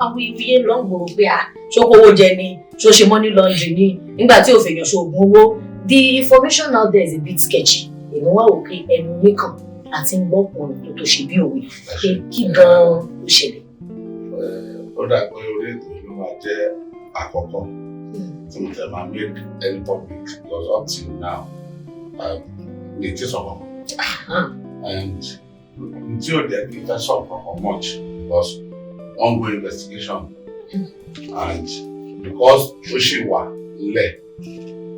awuyewuye ló ń gbòòrò pé ṣó kówó jẹ ni ṣó ṣe money laundry ni nígbà tí ò fèèyàn ṣoògùn owó. The information out there is a bit sketchy. Èmi wá wò pé ẹnu nìkan láti ń gbọ́ ọ̀nà tó ṣe bí òwe pé kí gan-an ló ṣẹlẹ̀. Ó dà pé orí ètò ìlú máa jẹ́ àkọ́kọ́ tí mo tẹ̀ máa make any public because up till now mi ti sọ̀rọ̀ and tí ò dẹ̀ kí n fẹ́ sọ̀rọ̀ much because ongoing investigation and because ó ṣì wà nílẹ̀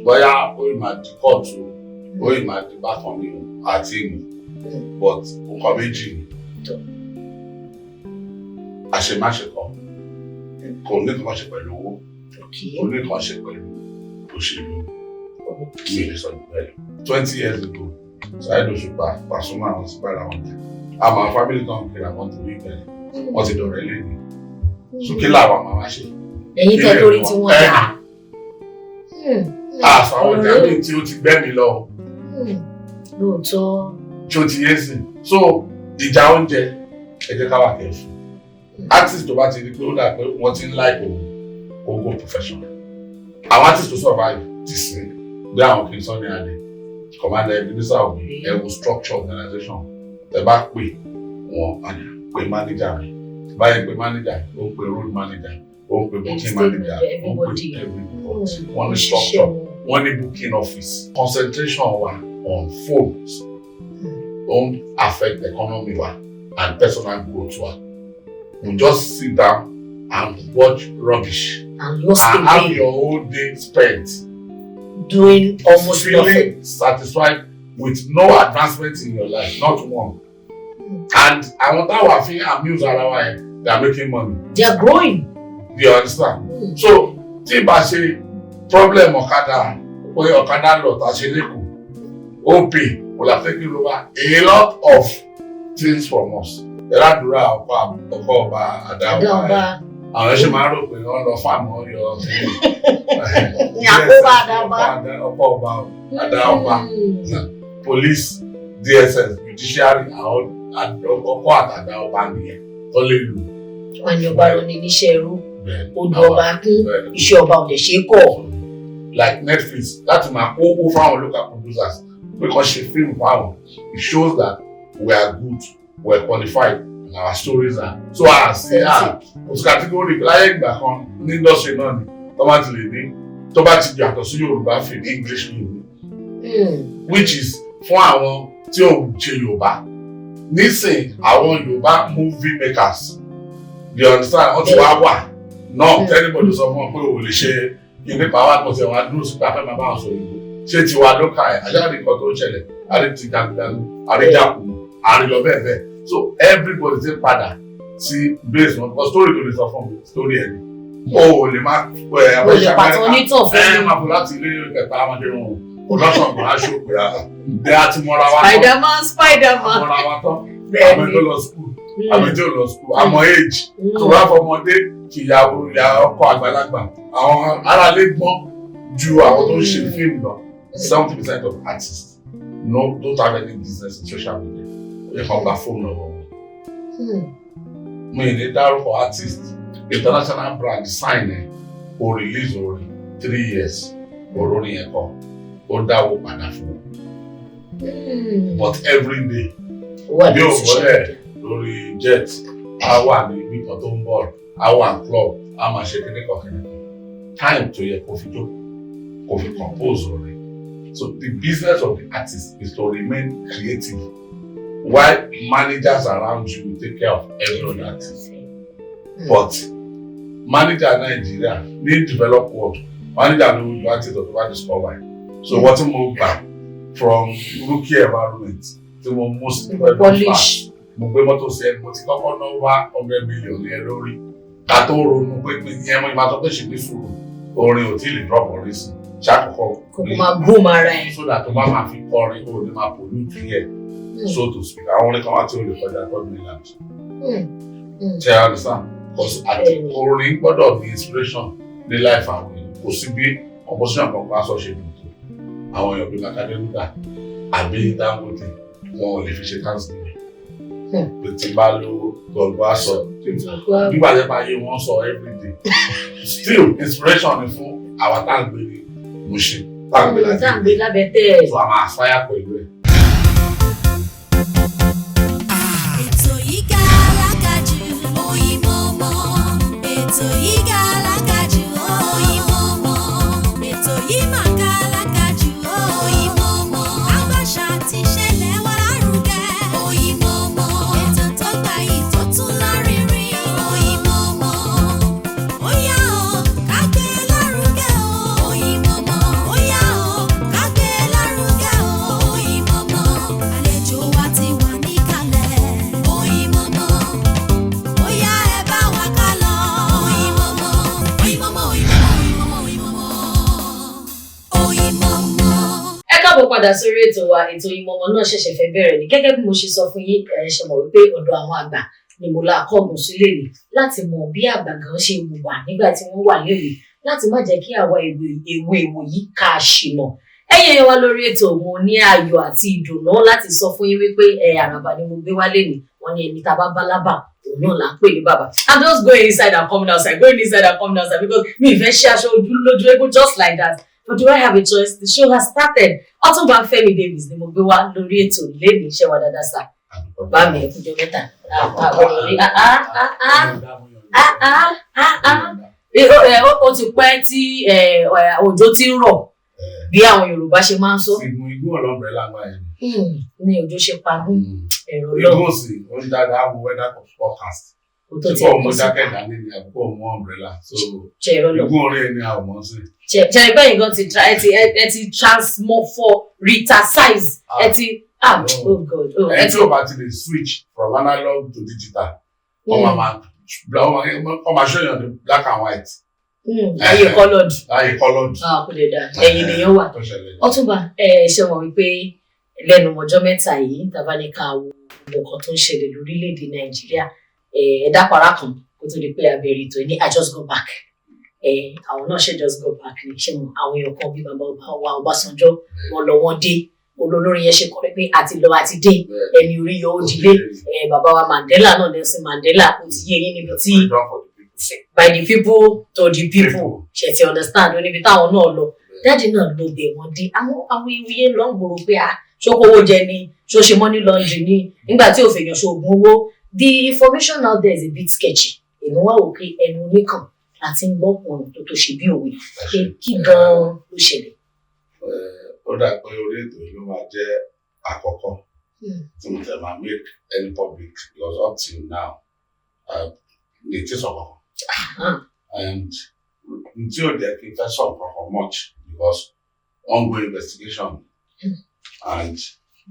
bóyá ó máa di kóòtù ó máa di bákan ní àti ìmù but nǹkan méjì ni àṣemáṣe kan kò ní nǹkan ṣe pẹ̀lú owó kò ní nǹkan ṣe pẹ̀lú òṣèlú mi lè sọ bẹ́ẹ̀ 20 years ago Saheed Òṣùpá Pasuma àwọn ti bára wọn jẹ àmọ́ family kan kìlà wọn tó ní ìbẹ̀rẹ̀ wọ́n ti dọ̀rẹ́ lẹ́nu sókè làwọn máa wá ṣe. ẹ̀yin tẹ́ torí tí wọ́n dà. àwọn ìdàgbé tí ó ti gbẹ́mi lọ. lóòótọ́. tí ó ti yé sí so ìjà oúnjẹ ẹ jẹ́ ká wà kẹ́fù artist tó bá ti rí pé ó dà pé wọ́n ti ń like ogo professional àwọn artist tó survive ti sìn bí àwọn kì í sọ ní adé commander ebenezer obi ẹ̀wù structure organization ẹ bá pè wọ́n padà pè manager rẹ̀ báyìí pè manager ó pè road manager ó pè booking manager ó pè everybody wọ́n ní structure wọ́n ní booking office concentration wa on phones don't affect the economy wa and personal growth wa. You just sit down and watch rubbish and have your whole day spent doing almost feeling satisfied with no advancement in your life, not one. And I want our thing amuse around they are making money. They are growing. You understand? So, tí bá ṣe problem ọ̀kadà, oye ọ̀kadà lọ ta ṣe lẹ́kọ̀ọ́, OP will have taken over a lot of things from us. Ìrádùúrà ọkọ̀ ọba àdáwà àwọn ẹ̀ṣẹ̀ máa ń rò pé wọ́n lọ fáàmù ọyọ àkóbá àdáwà ọkọ̀ ọba àdáwà police DSS judiciary àwọn ọkọ̀ àtàdá ọba nìyẹn tó lè lù. wọ́n ní ọba ló ní níṣẹ́ ẹrú odò ọba kún iṣẹ́ ọba ò lè ṣe é kọ̀. Like Netflix láti máa kó owó fáwọn local producers pé kàn ṣe fíìmù fáwọn it shows that we are good. We're qualified and our stories are so as òtún category láyé ìgbà kan ní industry náà ni tó bá ti lè ní tó bá ti yàtọ̀ sí Yorùbá film English film which is fún àwọn tí ò ṣe Yorùbá nísìn àwọn Yorùbá movie makers you understand wọ́n ti wá wà náà tẹ́lifọ̀dù sọ fún ọ pé o lè ṣe ìnípa wa kò sí àwọn adúró sí pé afẹ́ máa bá àwọn sọ Yorùbá ṣé tiwa ló kà ẹ̀ ajáde nǹkan tó ń ṣẹlẹ̀ àrí ti jagunjagun àrí jàkùn àrí lọ bẹ́ẹ̀ bẹ́ẹ̀. So everybody take padà sí based on because story to lè sọ fún mi story ẹni. O lè máa o lè pàtó onítọ̀ fún mi. Máa fò láti ilé kẹta amadéhùn production kan aṣọ pé bẹ́ a ti mọ́ra wa tán. Spiderman. Mọ́ra wa tán. Àmọ́ tó lọ school. Àmọ́ tó lọ school. Àmọ́ age. Tó bá fọmọdé kì í yàwó ọkọ àgbàlagbà. Àwọn aráalé gbọ́n ju àwọn tó ń ṣe fíìmù lọ. 70% of artists don't have any business in social media. They come back phone lọ́wọ́ wọn. Mi ní dárúkọ artist international brand sign ẹ̀ o release orin 3 years orin yẹn kọ ó dáwó padà fún wọn. But every day bí o wọlé lórí jet a wà ní ibi kan tó ń bọ̀ a wà club a máa ṣe kíní kan time tó yẹ kó fi jó kó fi compose orin. So the business of the artist is to remain creative. While managers around you will take care of every other artist. But manager Nigeria need develop world. Manager no you artist of the discover. So what move back from rookie environment to most polish. Mo gbé mọ́tò sí ẹni mo ti kọ́kọ́ ná wá 100 million ní ẹ lórí. Ká tó ronú pé ìyẹn mo máa sọ pé ṣe ní sùúrù orin ò tí ì lè drop orin sí. Ṣàkọ́kọ́ kò máa boom ara ẹ̀. So that tó bá máa fi kọrin ó ní máa pollute here. So to speak, àwọn orin kan wà tí o lè kọjá God mainland. Ṣé ẹ understand? Because àti orin gbọ́dọ̀ ní inspiration ní life àwọn èèyàn. Kò sí bí composition kan bá sọ ṣe dùn tó. Àwọn èèyàn bí Makade Luga àbí Dangote wọn ò lè fi ṣe thanksgiving. Pé tí bá lo gbọ̀ngbọ̀ aṣọ tí nígbà tí bá yé wọn sọ everyday still inspiration ni fún àwa tá à ń gbé ní Mushin tá à ń gbé lábẹ́ tẹ́ so a máa aspire pẹ̀lú ẹ̀. Ètò yìí ga alákàjù Oyinmomo. Ètò yìí ga alákàjù Oyinmomo. Ètò yìí máa ga alákàjù Oyinmomo. Àbàṣà ti ṣẹlẹ̀ wá lárugẹ Oyinmomo. Ètò tó gbayì tó tún lárinrin Oyinmomo. Ó yá o, ká gbé lárugẹ Oyinmomo. Ó yá o, ká gbé lárugẹ Oyinmomo. Àlejò wa ti wà níkàlẹ̀ Oyinmomo. Ó yá ẹ bá wa ká lọ Oyinmomo. Oyinmomo, Oyinmomo, Oyinmomo, Oyinmomo. ẹ káàbọ̀ padà sórí ètò wa. ètò Oyinmomo náà ṣẹ̀ṣẹ̀ fẹ́ bẹ̀rẹ̀ ni gẹ́gẹ́ bí mo ṣe sọ fún yín. ẹ ṣe mọ̀ wípé ọ̀dọ̀ àwọn àgbà ni mo la kọ́ọ̀gùn sílé ni láti mọ bí àgbà gan ṣe wùwà nígbà tí wọ́n wà léwe láti má jẹ́ kí àwa èwe yìí ká ṣìnà. ẹ̀yin wa lórí ètò mo ní ayọ̀ àti ìdùnnú láti sọ fún yín wípé àràbà ni mo gbé wálé ni wọ́n ní ẹni tá a bá bá lábà òun náà là ń pè ní bàbá. I'm just going inside and coming outside because mi ìfẹ́ ṣe aṣọ ojú lójú eégún just like that. But do I have a choice? The show has started. Otunba Femi Davies ni mo gbé wá lórí ètò lẹ́nu iṣẹ́ wa dáadáa sá. Bá mi ẹ̀kúnjọ mẹ́ta. Ó ti pẹ́ tí òjò ti ń rọ̀ bí àwọn Yorùbá ṣe máa ń sọ. Igun ọlọ́bẹ̀rẹ̀ lágbá yẹn. Ní òjò ṣe pagún ẹ̀rọ lọ. Igun òsì ó ń dáadáa wo weather forecast. Tí kò mú jákèjì dání ni àbúkò mú umbrella. So igun orí ẹni àwọn ọmọ sí. Ṣe ẹgbẹ́ yìí gan ti transmorphoritize oh God. Ẹni tí o bá ti lè switch from analog to digital, ọmọ máa ṣọ́yàn ní black and white. Ayé colored. Kò lè dá. Ẹ̀yin nìyẹn wà. Ọ̀túnba ṣe mọ̀ wípé lẹ́nu ọjọ́ mẹ́ta yìí tàbá ní ká wo nǹkan tó ń ṣẹlẹ̀ lórílẹ̀‐èdè Nàìjíríà. Ẹ̀dá para kan kó tó di pé abẹ́rẹ́ ètò ní I just go back. Àwọn náà ṣe just go back ní ṣe mọ̀ àwọn èèyàn kan bí bàbá wa Ọbásanjọ́ wọn lọ wọn dé olórin yẹn ṣe kọ́ pé àti lọ àti dé ẹni orí yọ ó dilé. Bàbá wa Mandela náà Nelson Mandela ó ti yé yín níbi tí by the people to the people ṣe ti understand ó níbi táwọn náà lọ dáàdì náà ló bẹ̀ wọ́n dé àwọn ìwúyé lọ ń gbòòrò pé ṣókòwò jẹ ni ṣó ṣe money laundry ni nígbà tí ò fèèyàn ṣoògùn owó. The information out there is a bit sketchy. Èmi wá wò pé ẹnu oníkan láti ń gbọ́ ọ̀rọ̀ tó ṣe bí òwe pé kí gan-an ló ṣẹlẹ̀. Ó dà pé orí ètò ló máa jẹ́ àkọ́kọ́ tí mo tẹ̀ máa make any public because up till now lè tí sọ kankan. And tí ò jẹ́ kí n fẹ́ sọ kankan much because ongoing investigation and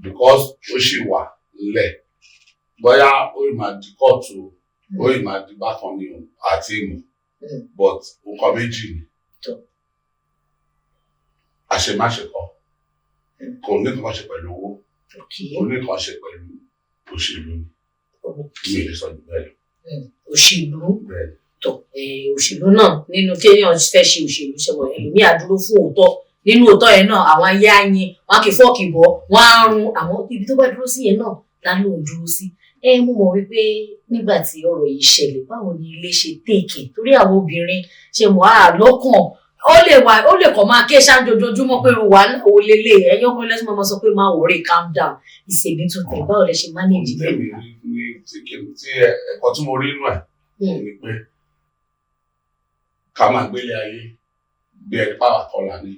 because ó ṣì wà nílẹ̀ bóyá ó ì máa di kóòtù ó ì máa di bákan ní àti ìmọ̀ but nǹkan méjì ni àṣemáṣe kan kò ní nǹkan ṣe pẹ̀lú owó kò ní nǹkan ṣe pẹ̀lú òṣèlú mi lè sọ jù bẹ́ẹ̀ lọ. Òṣèlú òṣèlú náà nínú kéèyàn fẹ́ ṣe òṣèlú ṣe wọ̀ ẹlòmíì àdúró fún òótọ́ nínú òótọ́ yẹn náà àwọn ayé ayin wọn kì í fọ́ọ̀kì bọ́ wọn á run àwọn ibi tó bá dúró sí yẹn náà la ló ń dúró sí. Mo mọ̀ wípé nígbà tí ọ̀rọ̀ yìí ṣẹlẹ̀ báwo ni ilé ṣe tèkè torí àwọn obìnrin ṣe mọ̀ lọ́kàn ó lè kọ̀ máa ké ṣáájojoojúmọ́ pé wàhálà ò lélẹ̀ ẹ̀yọ́ kan lẹ́sìn máa sọ pé máa wọ̀rẹ́ calm down ìṣèlú tó tẹ̀ báwo lẹ ṣe manage bẹ́ẹ̀. Tí ẹ̀kọ́ tí mo rí inú ẹ̀ ni pé ká máa gbélé ayé bí ẹni pàwà kọlà ni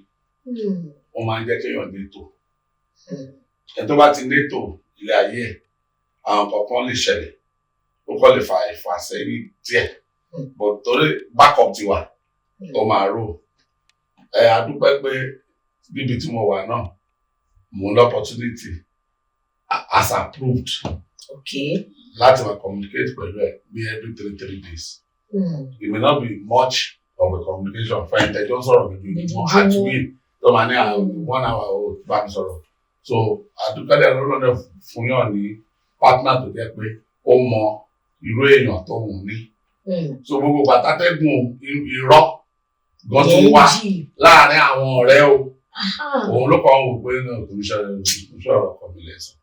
wọ́n máa ń jẹ́ kéèyàn nétò ẹ̀ tó bá ti nétò ilé ayé ẹ̀ àwọn kankan lè ṣẹlẹ̀ ó kọ́ lè fa ìfàsẹ́yìn díẹ̀ but torí backup ti wà ó máa rò a dúpẹ́ pé níbi tí mo wà náà mo ní opportunity as approved láti máa communicate pẹ̀lú ẹ̀ bí every 3 days. It may not be much of a communication for intelligence sọ̀rọ̀ mi bí mo had to win tó máa ní 1 hour ó bá mi sọ̀rọ̀ so àdúgbò dẹ̀ lọ́dọ̀ fún yàn ní partner tó jẹ́ pé ó mọ irú èèyàn tó wù ní. So gbogbo pàtàkùn irọ́ gan tó wà láàárín àwọn ọ̀rẹ́ o òun ló kọ́ wò pé náà kò ń ṣọ̀rọ̀ ọkọ mi lẹ́sàn.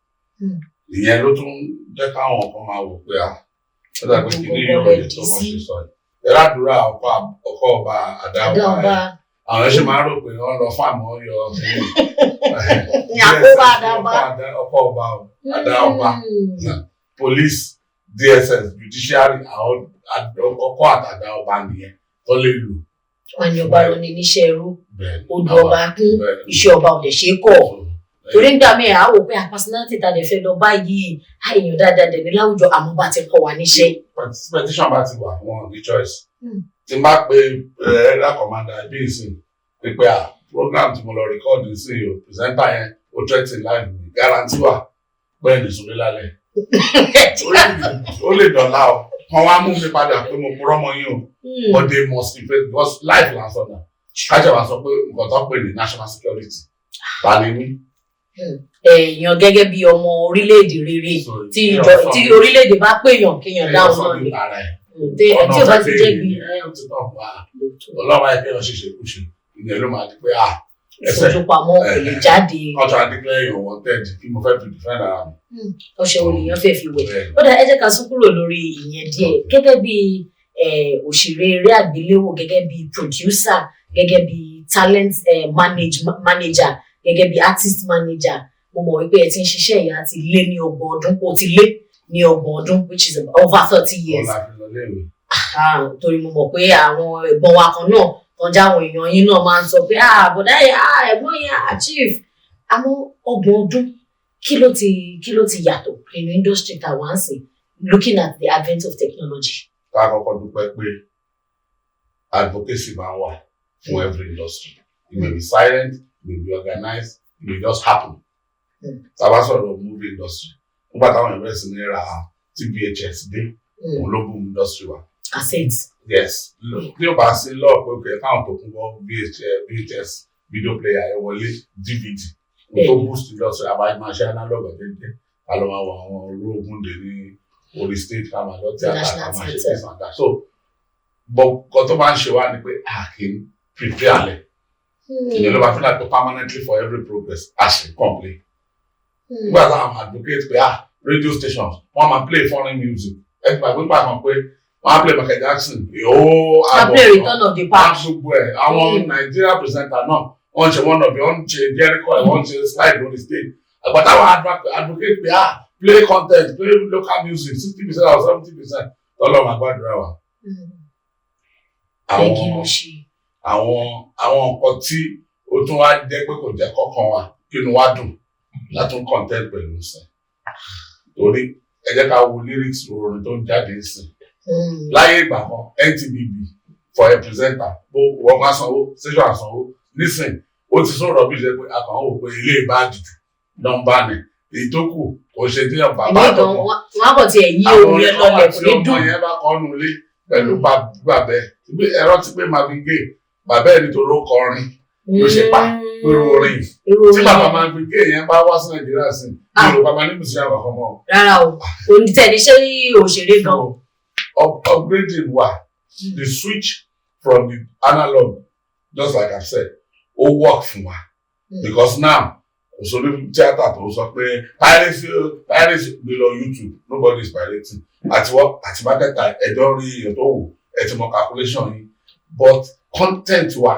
Ìyẹn ló tún jẹ́ káwọn kan máa wò pé ó dàgbé kí ní yóò yẹ tó wọ́n ṣe sọ yìí. Ẹ̀rọ àdúrà ọkọ̀ ọba àdá ọba àwọn ẹ̀ṣẹ̀ máa ń rò pé wọ́n lọ fáàmù ọyọ ọkùnrin. Àkóbá àdábá. Ọkọ̀ ọba àdá ọba police DSS judiciary àwọn ọkọ̀ àtàdá ọba nìyẹn tó lè lò. Wọ́n ní ọba ló ní níṣẹ́ ẹrú odò ọba kún iṣẹ́ ọba ò lè ṣe é kọ̀. Torí nígbà míì a wò pé a personality ta dẹ̀ fẹ́ lọ báyìí èèyàn dáadáa dẹ̀ ní láwùjọ àmọ́ bá ti kọ́ wa níṣẹ́. Petition bá ti wà wọn ní choice. Tí n bá pe area commander ibi ìsìn pé program tí mo lọ record sí o presenter yẹn o threaten live mi guarantee wà bẹ́ẹ̀ ní sórí lálẹ́. Ó lè dọ̀la o kan wá mú mi padà pé mo purọ́ mọ́ yín o but they must invest because life là ń sọ náà kájà wá sọ pé nǹkan tó pè ní national security ta ni mí. Èèyàn gẹ́gẹ́ bí ọmọ orílẹ̀-èdè rere tí orílẹ̀-èdè bá pèèyàn kéèyàn dáhùn náà ni tí ó bá ti jẹ́ bí. ọlọ́wọ́ ẹgbẹ́ wọn ṣẹ̀ṣẹ̀ kú ṣe ìyẹn ló máa di pé ìfojúpamọ́ kò lè jáde. ọjọ́ adigun ẹ̀yàn wọn tẹ̀dí kí mo fẹ́ fi defend ara mi. ọṣẹ olèyàn fẹ́ fi wẹ̀. Ó dà ẹ jẹ́ ká sún kúrò lórí ìyẹn díẹ̀ gẹ́gẹ́ bí òṣèré eré àgbéléwò gẹ́gẹ́ bí producer gẹ́gẹ́ bí talent manager gẹ́gẹ́ bí artist manager mo mọ̀ wípé ẹ ti ń ṣiṣẹ́ ìyá ti lé ní 30 ọdún ó ti lé ní 30 ọdún which is over 30 years. Torí mo mọ̀ pé àwọn ẹ̀gbọ́n wa kan náà tọ́jà àwọn èèyàn yín náà máa ń sọ pé bọ̀dá ẹ̀gbọ́n yẹn achieve àmọ́ 30 ọdún kí ló ti yàtọ̀ nínú industry tá a wá ń sìn looking at the advent of technology. Ká kọ́kọ́ dúpẹ́ pé advocacy máa ń wà fún every industry. It may be silent, it may be organized, it may just happen. Tàbá sọ̀rọ̀ movie industry nígbà táwọn ẹ̀rọ ẹ̀sìn ní ra tí VHS dé òun ló boom industry wa. Cassette. Yes. Ní o bá sí lọ́ọ̀ pé òkè káwọn tó kún bọ́ VHS video player ẹ̀ wọlé DVD tó boost industry àbáyé máa ṣe analog ọ̀dẹ́dẹ́ ká ló máa wọ àwọn olóògùn dè ní orí stage ká máa lọ tí àtàkà máa ṣe this and that. So bọ̀ tó máa ń ṣe wá ni pé kì í prepare alẹ̀. Ìyẹn ló máa fi láti permanently for every progress as a complaint. Nígbà táwọn advocate pé radio stations wọ́n máa play foreign music ẹgbẹ́ àgbégbà kan pé wọ́n á play Michael Jackson àbọ̀ play Return of the Pack. Gbogbo ẹ̀ àwọn Nigeria presenter náà wọ́n ṣe one of the wọ́n ṣe Jericho wọ́n ṣe slide on the stage àgbà táwọn advocate pé play content play local music 60% or 70% tọ́lọ́mù àgbàdúrà wa. Àwọn nǹkan tí ó tún wá jẹ́ pé kò jẹ́ kọ́kàn wa kí inú wa dùn látún content pẹ̀lú sìn torí ẹ jẹ́ ká wo lyrics orin tó ń jáde sìn láyé ìgbà kan NTBB for a presenter bó wọ́n bá sanwó station àsanwó nísìn ó ti sọ̀rọ̀ bí ṣe pé àkànwò wò pé ilé ìbáàdì jù nọ́mbà ni èyí tó kù kò ṣe tí bàbá àtọkọ wọn kò tiẹ̀ yí orin ẹ lọlẹ̀ kò ní dùn. ọmọ yẹn bá kọ́ ọ́nù ilé pẹ̀lú bàbá ẹ̀ ẹ̀rọ ti pé Marvin Gaye bàbá ẹ̀ nítorí ó kọrin ló ṣe pa pẹ̀lú orin tí bàbá Marvin Gaye yẹn bá wá sí Nàìjíríà sí Yorùbá máa ní mùsùlùmí àwọn ọmọ. Rárá o onítẹ̀níṣẹ́ òṣèré gan. Upgrading wa the switch from the analog just like I said ó work fún wa because now òṣèré tíátà tó sọ pé piracy gbé lọ YouTube nobody is pirating àti marketer ẹjọ́ rí èèyàn tó wù ẹ ti mọ calculation yìí but content wa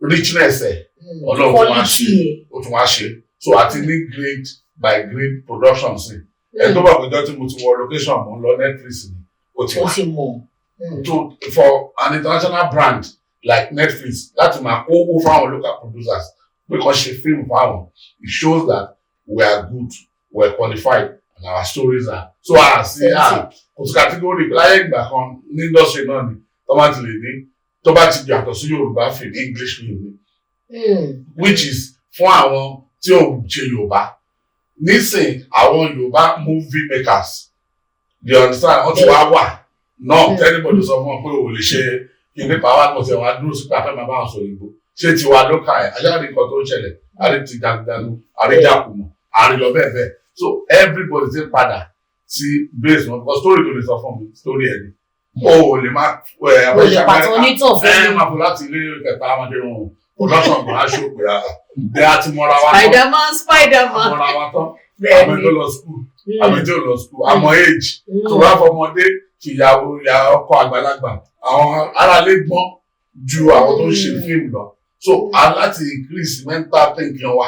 richness ọlọ́run tún wá ṣe so àti ní grade by grade production sí ẹ tó bá péjọ tí mo ti wọ location mo ń lọ Netflix ni ó ti wà to for an international brand like Netflix láti máa kó owó fáwọn local producers pé kàn ṣe fíìmù fáwọn it shows that we are good we are qualified and our stories are so kò sí category láyé ìgbà kan ní industry náà ni tó bá ti lè ní tó bá ti yàtọ̀ sí Yorùbá film English film ni which is fún àwọn tí ò ṣe Yorùbá nísìn àwọn Yorùbá movie makers you understand wọ́n ti wá wà náà tẹ́lifọ̀dù sọ fún wọn pé ò lè ṣe kíní pàwọ́ àtọ̀sẹ̀ wọn dúró sí pàfẹ́ máa bá wọn sọ òyìnbó ṣé tiwa lókà ẹ̀ ajáde nǹkan tó ń ṣẹlẹ̀ àrí ti jagunjagun àrí jàkùmọ̀ àrí lọ bẹ́ẹ̀ bẹ́ẹ̀ so everybody ti padà sí base wọn because story tó lè sọ fún mi story ẹ̀ ni o lè má àbẹ̀ṣẹ̀ Amẹ́ríkà máa fò láti ilé kẹta amadé wọn production gan aṣọ pé bẹ́ẹ̀ àti mọ́ra wa tán Spiderman mọ́ra wa tán àmọ́ tó lọ school àmì tí ò lọ school àmọ́ age tó bá fọmọdé ìyàwó ọkọ àgbàlagbà àwọn aráalé gbọ́n ju àwọn tó ń ṣe fíìmù lọ so láti increase mental thinking wa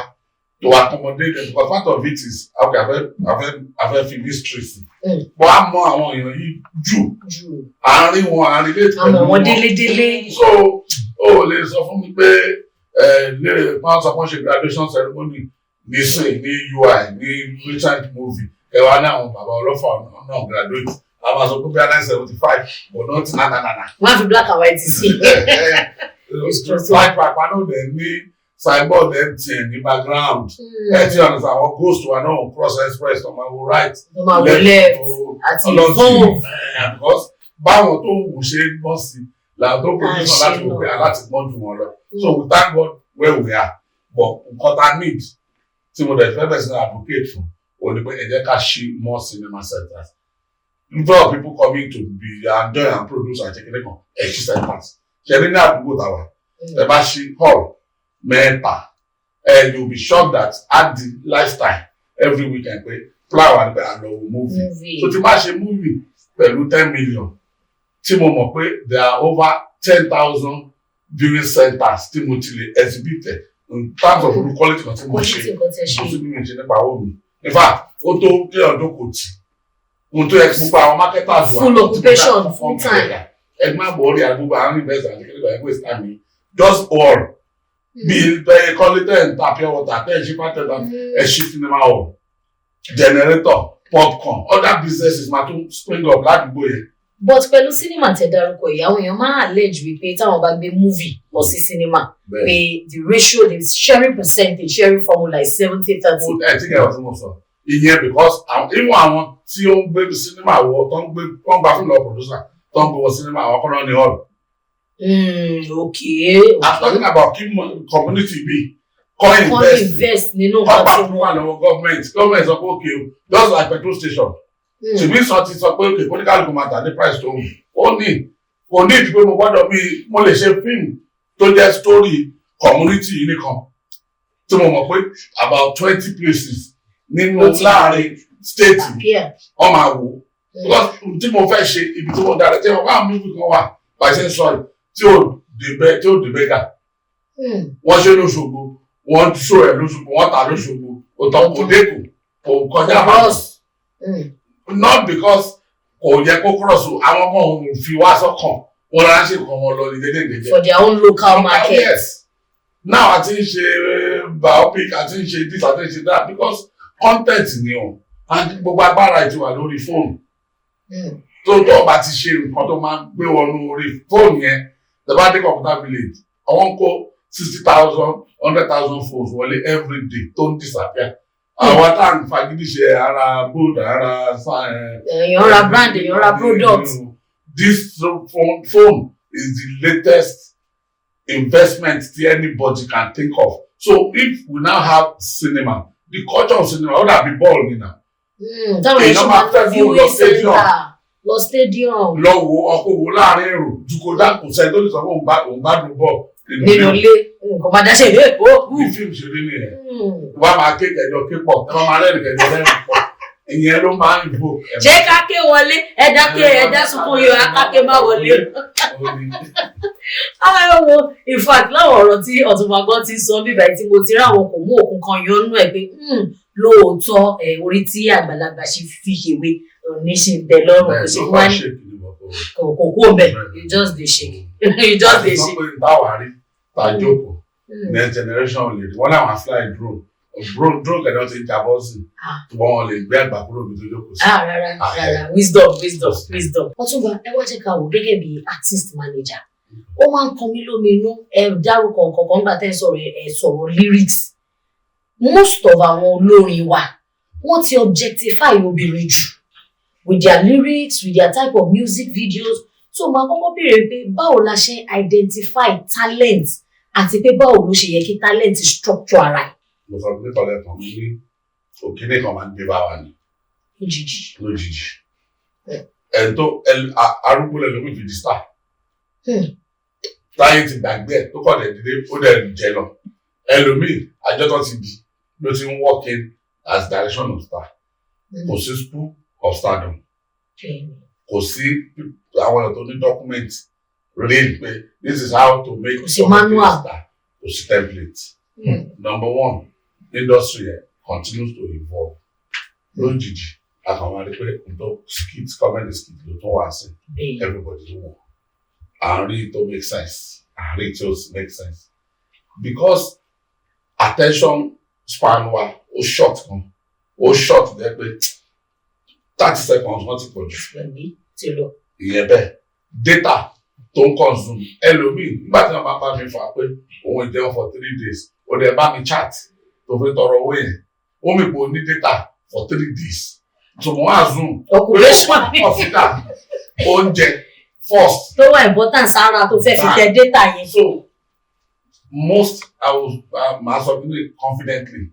to accommodate them because part of it is okay afẹ́ fi mystery sí but a mọ àwọn èèyàn yìí jù àárín wọn àárín létí pẹ̀lú wọn délé so ó lè sọ fún mi pé lè máa sọ fún ṣe graduation ceremony nísìn ní UI ní recent movie ẹwà ní àwọn bàbá ọlọ́fà náà graduate a máa sọ pé bí i 1975 but not na. wọ́n á fi black and white sí. like pàpà náà dẹ̀ ní signboard MTN ní background ẹtí ọ̀nà àwọn ghost wa náà cross express ọmọ wo right left àti phone because báwọn tó wù ṣe ń bọ́ sí làwọn tó produce láti wò pé aláti gbọ́n jù wọn lọ so we thank God where we are but nǹkan tá need tí mo dẹ̀ fẹ́ bẹ̀rẹ̀ sí advocate fún òní pé ẹ jẹ́ ká ṣí more cinema centers instead of people coming to be enjoy and produce and check it out ẹ ṣí centers ṣe ní àdúgbò tàwa ẹ bá ṣí hall mẹ́ta you will be shocked that at the lifestyle every weekend pé flower and àlọ́ movie so tí máa ṣe movie pẹ̀lú 10 million tí mo mọ̀ pé there are over 10,000 viewing centers tí mo ti lè exhibit in terms of the quality kan tí mo ṣe mo sì bí mi ṣe nípa owó mi in fact ó tó kí ọdún kò tí ohun tó yẹ gbogbo àwọn marketers wà full occupation full time ẹgbẹ́ àbọ̀rí àgbogbo àwọn investors àti kíkọ́ ẹgbẹ́ ìsìlámì just all bí bẹ́ẹ̀ kọ́lé tẹ̀ ń ta pure water tẹ̀ ń ṣe pátẹ̀ tán ẹ̀ ṣí cinema hall generator popcorn other businesses máa tún spring up ládùúgbò yẹn. but pẹ̀lú cinema tẹ̀ dárúkọ yìí àwọn èèyàn máa allege wípé táwọn bá gbé movie lọ sí cinema pé the ratio the sharing percentage sharing formula is 70-30. ẹ ti kẹ́ ọ̀ tí mo sọ ìyẹn because even àwọn tí ó ń gbé cinema wọ tó ń gbà fún lọ producer tó ń gbé wọ cinema àwọn kọ́nà ní hall. Okay. I'm talking about keep community be invest nínú nǹkan tí wọ́n lọ́wọ́ government sọ pé okay just like petrol station ṣùgbọ́n sọ ti sọ pé okay political government at the price tó ó ní kò ní ìdí pé mo gbọ́dọ̀ bí mo lè ṣe fíìmù tó jẹ́ story community yìí nìkan tí mo mọ̀ pé about 20 places nínú láàrin state wọ́n máa wò because tí mo fẹ́ ṣe ibi tí mo dára tí wọ́n bá mú ibi kan wà pàṣẹ sọ̀rọ̀ tí ó dé bẹ́gà wọ́n ṣe lóṣogbo wọ́n ṣó ẹ̀ lóṣogbo wọ́n ta lóṣogbo òtọ́ kò dẹ́kù kò kọjá cross not because kò yẹ kó cross àwọn ọmọ òun fi wá sọ́kàn wọn rárá ṣe kàn wọn lọ ní dédédédé for their own local market. Yes now àti ń ṣe biopic àti ń ṣe this àti ń ṣe that because content ni o and gbogbo agbára ìtura lórí fóònù tó tó bá ti ṣe nǹkan tó máa ń gbé wọnú orí fóònù yẹn the bá dé computer village àwọn kó 60,000 100,000 phones wọlé every day tó ń disappear àwọn tá à ń fagídí ṣe ara bold ara èèyàn ra brand èèyàn ra product. This phone is the latest investment that anybody can think of so if we now have cinema the culture of cinema ó dàbí bọ́ọ̀lù nínà èèyàn máa fẹ́ viewing center lọ stadium. lọ wo ọkọ̀ wo láàrin èrò ju kó dá kò sẹ́ni tó lè sọ pé òun gbádùn bọ́ọ̀ nínú ilé nǹkan máa dáṣẹ́ ìwé èkó. bí fíìmù ṣe rí nìyẹn wọ́n á máa ké kẹjọ ké pọ̀ tí wọ́n máa rẹ́rìn kẹjọ rẹ́rìn pọ̀ ìyẹn ló máa ń bò. ṣé káké wọlé ẹ̀dá sunkún yọ akáké má wọlé. wo in fact láwọn ọ̀rọ̀ tí Ọ̀túnba gan ti sọ bíbá tí mo ti rí àwọn kò mú òkun kan yọ nínú ẹ̀ pé lóòótọ́ orí tí àgbàlagbà ṣe fi ṣèwé ní ṣe bẹ̀ lọ́rùn kò ṣe wá ní kò kú ọbẹ̀ you just dey shake you just dey shake. wọ́n pè táwa rí tàjókòó next generation lè rí wọ́n láwọn fly drone kẹ̀dọ̀ ti jábọ́ sí wọ́n lè gbé àgbà kúrò bí tó jókòó sí. rárá wisdom. Ọ̀túnba ẹ wá jẹ́ ká wò gẹ́gẹ́ bí artist manager ó máa ń kan mí lómi inú ẹ dárúkọ nǹkan kan nígbà tẹ́ ẹ sọ̀rọ̀ lyrics most of àwọn olórin wa wọ́n ti objectify obìnrin jù with their lyrics with their type of music videos so máa kọ́kọ́ béèrè pé báwo la ṣe identify talent àti pé báwo ló ṣe yẹ kí talent structure ara ẹ̀. mo sọ pé tọ́lẹ̀ kan ní òkèlè kan máa ń dé bá wa ní. lójijì ẹni tó arúgbó lẹ́nu mi fi di star. táyé ti gbàgbé ẹ̀ tó kọ̀ dẹ̀ dídé ó dẹ̀ jẹ lọ ẹlòmíì àjọ tó ti di ló ti ń work in as direction of star. kò sí school of stardom kò sí àwọn èèyàn tó ní document real pé this is how to make kò sí manual kò sí template. Number one, industry continues to evolve. Lójijì àkànwá rí pé nǹkan skit comedy skit ló tún wá sí everybody ló wọ̀ àárín tó make sense àárín tó make sense because attention span wa ó short kan ó short dẹ́ pé 30 seconds wọ́n ti pọ̀ jù ìyẹn bẹ́ẹ̀ data tó ń consume ẹlòmíì nígbà tí wọ́n bá bá mi fà pé òun ìjẹun for 3 days ó dẹ̀ bá mi chat tó fi tọrọ owó yẹn ó mi kò ní data for 3 days so mo wá zoom consider oúnjẹ first tó wà important sára tó fẹ́ fi tẹ data yẹn. So most I will confidently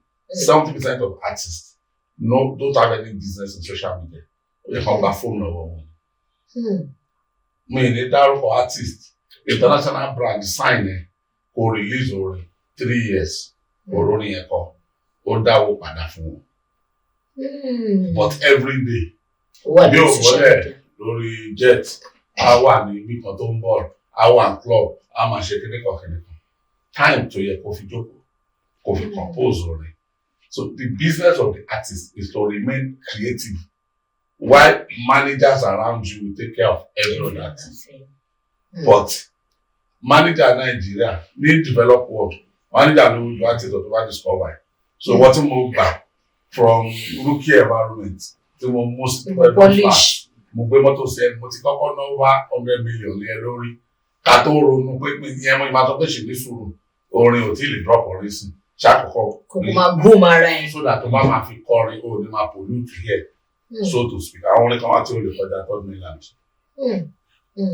70% of artists don't have any business in social media. They come back phone number one. Me ní dárúkọ artist international brand sign ẹ kò release orin 3 years orin yẹn kọ ó dáwó padà fún wọn. But every day bí o wọlé lórí jet a wà ní ibi kan tó ń bọ̀ a wà ní club a máa ṣe kíníkan time tó yẹ kó fi jókòó kó fi compose orin. So the business of the artist is to remain creative while managers around you will take care of every other artist. But manager Nigeria ní develop world manager ló ń do artist or to wá discover. So what you move back from rookie environment tí mo most polish mo gbé mọ́tò sí ẹni mo ti kọ́kọ́ ná wá 100 million ní ẹ lórí ká tó ronú pé ìyẹn mo máa sọ pé ṣe ní sùúrù orin ò tí lè drop orin sí ṣàkọ́kọ́ kò máa boom ara ẹ̀ so that tó bá máa fi kọrin ó ní máa pollute here so to speak àwọn orin kan wá tí ó lè kọjá third mainland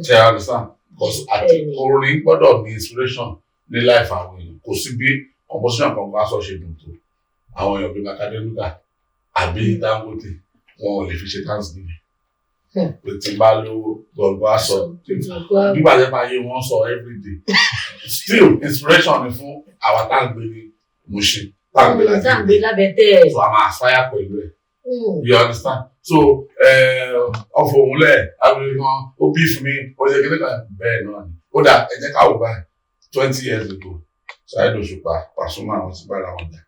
ṣe I understand because orin gbọ́dọ̀ ní inspiration ní life àwọn èèyàn kò sí bí composition kan bá sọ ṣe dùn tó àwọn èèyàn bí Makadenuga àbí Dangote wọn ò lè fi ṣe thanksgiving pé tí n bá lówó gbọ̀ngbọ̀n aṣọ nígbà tí bá yé wọn sọ everyday still inspiration ni fún àwọn táǹgbé ní Mushin táǹgbé lábẹ́tẹ̀ so àwọn aspire pẹ̀lú ẹ̀ you understand so ọ̀fọ̀ òun lẹ̀ àwọn èèyàn ó bí fún mi ó ṣe kí nígbà bẹ́ẹ̀ náà ni ó dà ẹ jẹ́ ká wò báyìí 20 years ago Saheed Òṣùpá Pasuma àwọn ti bára wọn jà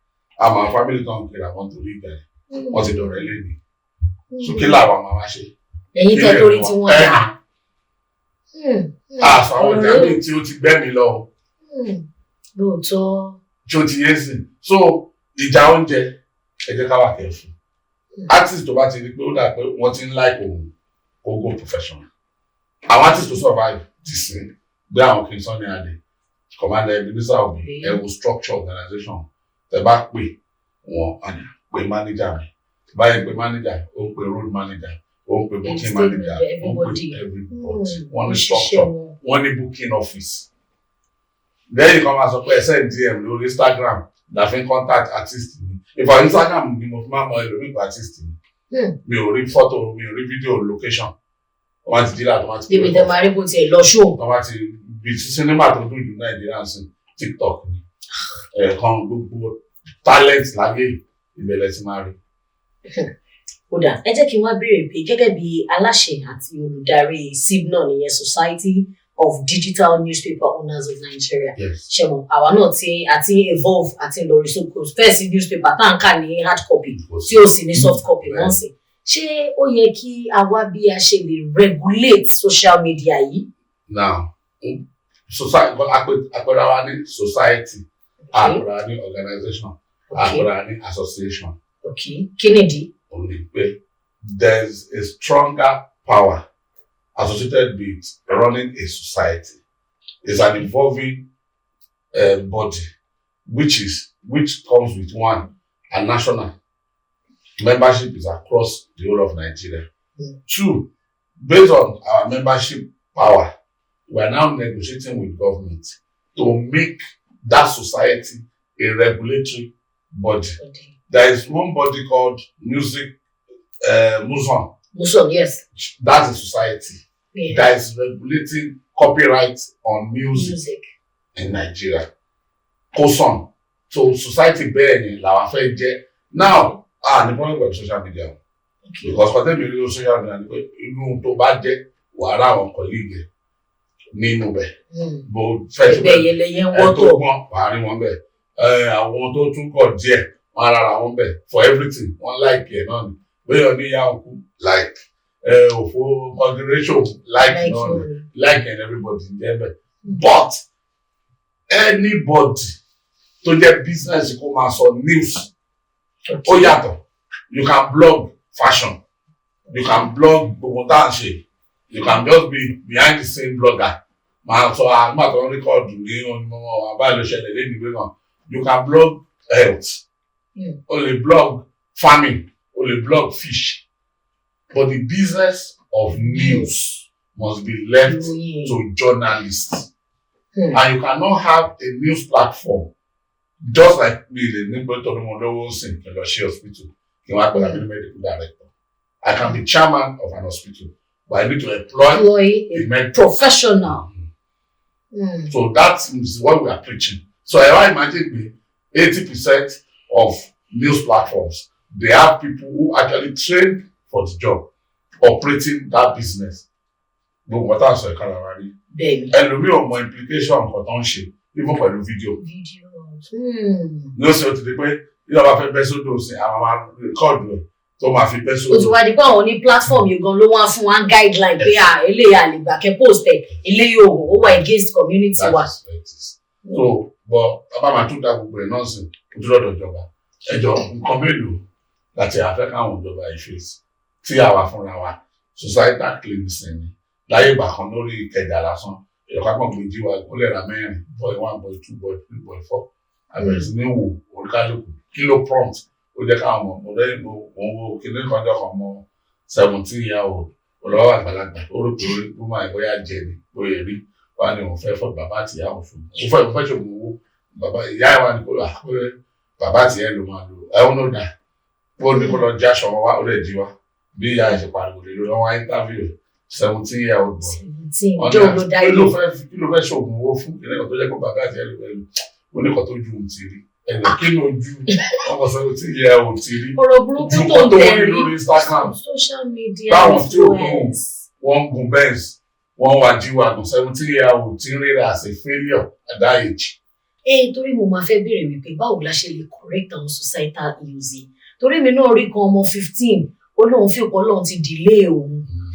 àmọ́ family kan kiri àwọn torí ìgbà yẹn wọ́n ti dọ̀rẹ́ lẹ́nu so kí làwọn máa wá ṣe. ẹ̀yin tẹ́ torí tí wọ́n dà. àṣà àwọn ìjàmbá tí ó ti gbẹ́mi lọ. lóòótọ́. tí ó ti yé sí so ìjà oúnjẹ ẹ jẹ́ ká wà kẹ́fù artist tó bá ti rí pé ó dà pé wọ́n ti ń like òun kó go professional àwọn artist tó survive ti sìn gbé àwọn kì í sọ ní adé commander Ebenezer Obey ẹ wo structure organization tẹ bá pè wọn àná pé manager mi báyìí pé manager ó ń pè road manager ó ń pè booking manager ó ń pè everybody wọ́n ní structure wọ́n ní booking office lẹ́yìn kan máa sọ pé ẹ send DM lórí Instagram la fi ń contact artist mi ìfọ̀ Instagram ni mo fi máa mọ ẹlòmíì pa artist mi mi ò rí photo mi ò rí video location wọ́n ti dílà tó wọ́n ti pè é débi tẹ́ máa rí bó tiẹ̀ lọ show wọ́n ti bí sinimá tó dùn jù Nàìjíríà sí TikTok ni ẹ̀ẹ̀kan gbogbo talent láyé ìbẹ̀lẹ̀ ti máa rí. kódà ẹ jẹ́ kí n wá béèrè pé gẹ́gẹ́ bí aláṣẹ àti olùdarí SIBNA nìyẹn Society of Digital Newspaper Owners of Nigeria ṣẹmọ àwa náà àti evolve àti lórí sókò first newspaper tá à ń kà ní hard copy tí ó sì ní soft copy wọ́n sì ṣé ó yẹ kí a wá bí a ṣe lè regulate social media yìí. now society àpẹẹrẹ wa ní society àpẹẹrẹ wa ní organization àpẹẹrẹ wa ní association. kí nìdí. only pé there's a stronger power associated with running a society. It's an evolving body which comes with one, a national membership is across the whole of Nigeria. 2, based on our membership power, we are now negotiating with government to make that society a regulatory body. There is one body called Muson, yes. That's a society that is regulating copyright on music in Nigeria. Koson. So society bẹ́ẹ̀ ni làwọn fẹ́ jẹ́. Now, the problem with social media. because kọ́tẹ́ mi rí ló social media ni pé inú tó bá jẹ́ wàhálà àwọn colleague nínú bẹ̀ bó fẹ́ tó bẹ́ẹ̀ ẹ̀ tó gbọ́n wàá rí wọn bẹ̀ àwọn tó tún kọ̀ díẹ̀ wọn ara wọn bẹ̀ for everything wọn like ẹ̀ náà ni bẹ́ẹ̀ ni ìyá òkú like òfò consideration like náà ni like and everybody ń jẹ́ bẹ̀ but anybody tó jẹ́ business kó máa sọ news ó yàtọ̀ you can blog fashion you can blog gbogbo tá à ń ṣe you can just be behind the scene blogger máa sọ àgbà tó ń rékọ́ọ̀dù ní onímọ̀ àbáyé ló ṣẹlẹ̀ lẹ́nu ìwé náà you can blog health o lè blog farming o lè blog fish but the business of news must be left to journalists and you cannot have a news platform just like me the nígbà tó ní mo lówó sìn kí n lọ ṣe hospital kí n wá pẹ̀lú àbí medical director I can be chairman of an hospital but I need to employ a professional. So that is what we are preaching. So I imagine 80% of news platforms, they have people who actually trained for the job, operating that business. But what else I can already? And we have more implication on potential, even for the video. No, so to the way you have a best of those, I'm record tó máa fi bẹ́ sódò. O ti wá di pé àwọn ní platform yìí gan ló wá fún one guideline pé eléyà àlègbà kẹ́ post ẹ̀ eléyà ó wà against community wa. So but bàbá máa tún dá gbogbo ẹ̀ náà sí ojú lọ́dọ̀ ìjọba ẹjọ́ nǹkan mélòó láti àfẹ́ káwọn ìjọba ìfèsì tí àwa fúnra wa societal claims ni láyé ìgbà kan lórí ìkẹjà lásán ìjọba kan gbé jíwa ìkólẹ̀ ra mẹ́rin boy 1 boy 2 boy 3 boy 4 àbẹ̀rẹ̀ sí ní wò oríkálùkù kilo prompt ó jẹ́ káwọn ọmọ mo lẹ́yìn mo wo kíní kan jọ kan mọ 17 year old olówó àgbàlagbà orúkọ orí tó máa bóyá jẹ ni bóyá rí wà ní òun fẹ́ fọ́ bàbá àti ìyá òun fún un òun fẹ́ ṣòwò owó bàbá ìyá ẹ̀ wà ní kó lọ àpẹẹrẹ bàbá àti ìyá ẹ̀ ló máa lò ẹ̀hún ló dà ó ní kó lọ já aṣọ wọn wá ó lè jí wa bí ìyá ẹ̀ ṣe pariwo lè lọ wọn interview 17 year old boy kí ló fẹ́ ṣòwò owó fún ìrẹ́lẹ̀ tó jẹ́ pé bàbá àti ìyá ẹ̀ ló fẹ́ lò oníkan tó ju òun ti rí ẹ̀nà kí ló ju ọmọ 17 year old ti rí ju kó tó wọ́n ní lórí Instagram báwọn tí ó gùn wọ́n gùn Benz wọ́n wá jíwàgùn 17 year old ti ń rírà as a failure at that age. Torí mo máa fẹ́ béèrè wípé báwo la ṣe lè correct àwọn societal ills torí mi náà rí kan ọmọ 15 ó lóun fi ọ̀pọ̀ lóun ti delay òun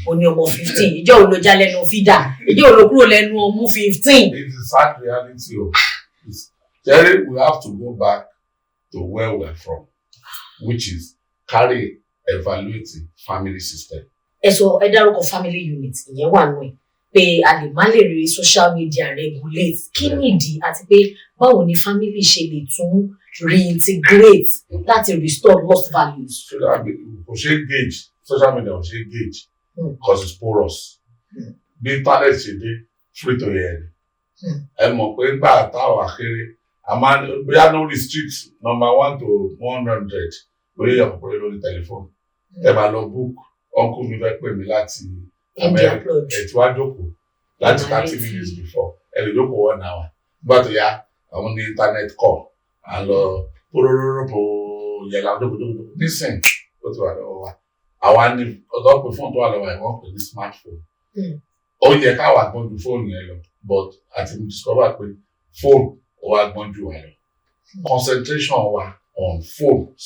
ó ní ọmọ 15 ìjọ òun ló já lẹ́nu fídà ìjọ òun ló kúrò lẹ́nu ọmú 15. It's a sad reality o. Jerry, we have to go back to where we are from, which is carry evaluating family system. Ẹ dárúkọ family unit ìyẹn wà nù ẹ̀ pé a lè má lè rí social media regulate kí nìdí àti pé báwo ni family ṣe lè tún reintegrate láti restore lost values. Kò ṣe gauge social media kò ṣe gauge because it's porous. Bí internet ṣe dé free to hear ẹ mọ̀ pé nígbà táwa kéré a máa bóyá no restrict number 1 to 100 bóyá ọ̀pọ̀ lórí tẹlifóònù ẹ máa lọ book uncle mi fẹ́ pè mí láti America ẹ̀ tí wàá jókòó láti 30 minutes before ẹ lè jókòó 1 hour nígbà tó yá àwọn ní internet call à ń lọ pòròròpò yẹlá jókòó nísìnyí ó ti wà lọ́wọ́ wa àwa ní ọ̀dọ́ pé fóònù tó wà lọ́wọ́ ẹ̀ wọ́n pè ní smartphone ó yẹ káwa gbọ́n ju fóònù yẹn lọ but àti mo discover pé phone wa gbọ́n jù wá lọ concentration wa on phones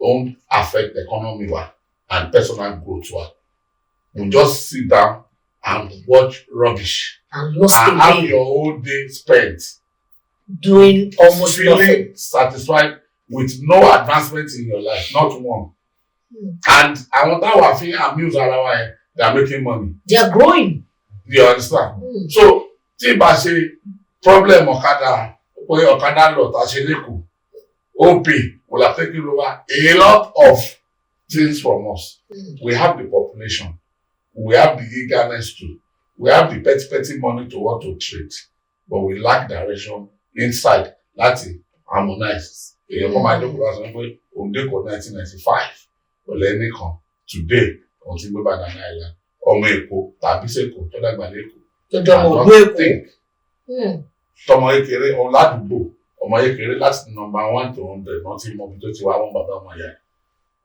don't affect economy wa and personal growth wa we just sit down and watch rubbish and have your whole day spent doing almost feeling satisfied with no advancement in your life not one and àwọn táwa fi amuse ara wa yẹn they are making money they are growing. You understand? So, tí bá ṣe problem ọ̀kadà lọ tá ṣe lẹ́kọ̀ọ́, OP will have taken over a lot of things from us. We have the population, we have the eagerness to, we have the petty money to want to trade, but we lack direction inside láti harmonize. Èèyàn kan máa jókòó láti sọ pé òun dẹ́kọ̀ọ́ 1995 ọ̀lẹ́ nìkan today òun ti gbé Banana Island. Ọmọ Èkó tàbí sẹ́kọ̀ọ́ tó dàgbà lẹ́kọ̀ọ́. Ọmọ Èkó. Tọmọ kékeré ọmọ ládùúgbò ọmọ kékeré láti number 1 to 100 wọ́n ti mọ ibi tó ti wá wọn bàbá wọn yá.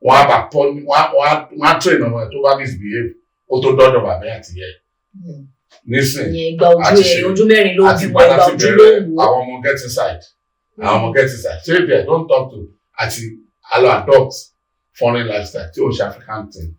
wọ́n á bá pọ́ wọ́n á train ọmọ ẹ̀ tó bá misbehave kó tó dọ́dọ̀ bàbá àti yẹ. Nísìnyí ìgbà ojú mẹ́rin ló àti bímọ padà ìgbà sí ojú ló bẹ̀rẹ̀ wù ú. àwọn ọmọ get inside àwọn ọmọ get inside ṣé ibẹ̀ don't talk to àti alo adopt foreign lifestyle tí ó ṣe African thing.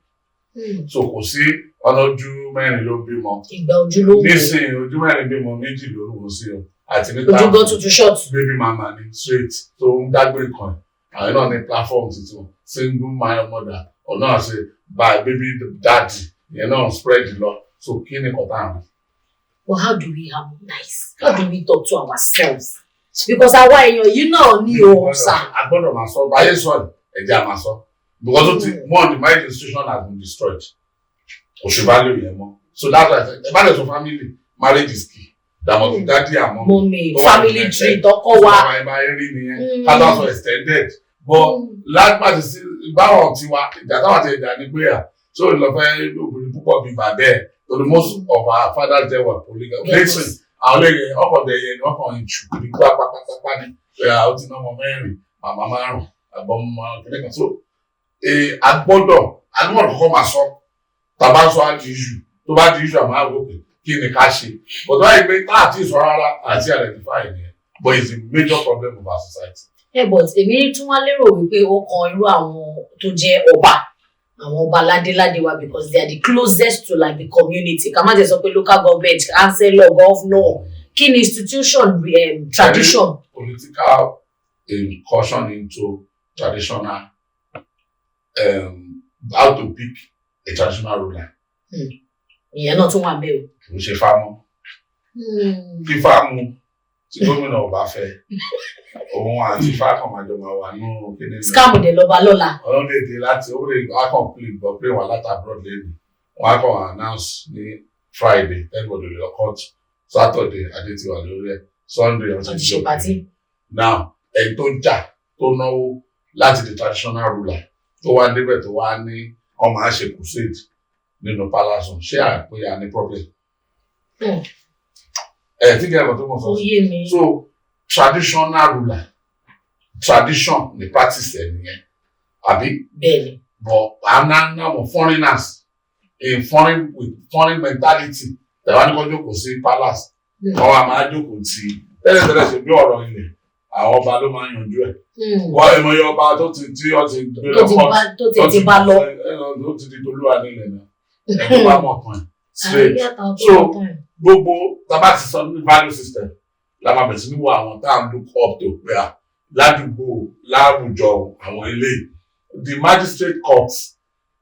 So kò sí ọ̀nà ojú mẹ́rin ló bímọ. Ìgbà ojú ló wù ú. Nísìnyí ojú mẹ́rin bímọ méjì ló wù ú sí o àti ní ojú gan tuntun short. baby mama ni straight tó ń dágbé kan àwọn náà ní platform tuntun single mother ọ̀nà àṣẹ by baby daddy ìyẹn náà spread lọ so kí ni kọ̀tà àwọn. But how do we harmonize? How do we talk to ourselves? Because àwa èèyàn yìí náà ní o sà. A gbọ́dọ̀ máa sọ báyé sọ ẹ̀jẹ̀ máa sọ because ó ti one the marriage institution has been destroyed. Kò ṣe value yẹn mọ́. So that's why ẹ bá lè sọ family marriage is key. Dàmọ̀ tó dádì àmọ́. Mommy family tree tọkọ wa. Àwọn ẹ̀ máa ń rí nìyẹn. Ká tó sọ extended. But lágbàtí sí báwọn tiwa ìjà táwọn ti ìjà ní pé so ìlọ́fẹ́ obìnrin púpọ̀ bíi bàbá ẹ̀. So the most of our fathers there were polygamy. Listen, àwọn olóyè ọkọ̀ dẹ̀yẹ ni wọ́n kàn ń jù ní pápápápá ní ó ti ná ọmọ mẹ́rin màmá márùn-ún àbọ̀ ọmọ kékeré kan. So agbọ́dọ̀ kọ́kọ́ máa sọ tàbá sọ àti iṣu tó bá di iṣu àmọ́ àwọn òkè kí ni ká ṣe. But wáyé pé káàtì sọ rárá àti identify yẹn but it's a major problem of our society. But èmi tún wá lérò wípé ó kan irú àwọn tó jẹ́ ọba. Àwọn ọba ládéládé wa because they are the closest to like the community. Ká má jẹ́ sọ pé local government, councillor, governor, kí ni institution, tradition. Political incursion into traditional, how to pick a traditional ruler. Ìyẹn náà tún wà bẹ́ẹ̀ o. Kò ṣe fámọ́. Kí fámú tí gómìnà ọba fẹ́. Òun àti fákan máa wà nínú kíní. Scam dẹ̀ lọ́ba lọ́la. Ọlọ́run lè dé láti ó lè complete gbọ́ pé wà láti abroad lẹ́nu. Wọ́n á kàn announce ní Friday everybody lọ court Saturday adé ti wà lórí ẹ̀ Sunday ọ̀sẹ̀ tí ó kù. Now ẹni tó jà tó náwó láti the traditional ruler tó wá débẹ̀ tó wá ní ọmọ àṣẹ crusade nínú palace ṣé àpéyà ní problem. Tí kí ẹ̀rọ tó mọ̀ sọ. So traditional ruler tradition the practice ẹ̀ nìyẹn àbí. Bẹ́ẹ̀ni. But àwọn foreigners in foreign mentality tẹ̀wá ní kọ́ jókòó sí palace wọ́n wá máa jókòó tí tẹ́lẹ̀tẹ́lẹ̀ ṣe bí ọ̀rọ̀ ilẹ̀ àwọn ọba ló máa ń yanjú ẹ̀. Wọ́n ẹ̀ mọ iye ọba tó ti gbé lọ́kọ̀ tó ti bá lọ. Tó ti di tolúwa nílẹ̀ náà ẹ̀kọ́ bá mọ̀ kan straight. So gbogbo tábà ti sọ ní value system la máa bẹ̀rẹ̀ sí ní wo àwọn tá à ń look up to pé ládùúgbò láwùjọ àwọn ilé the magistrate courts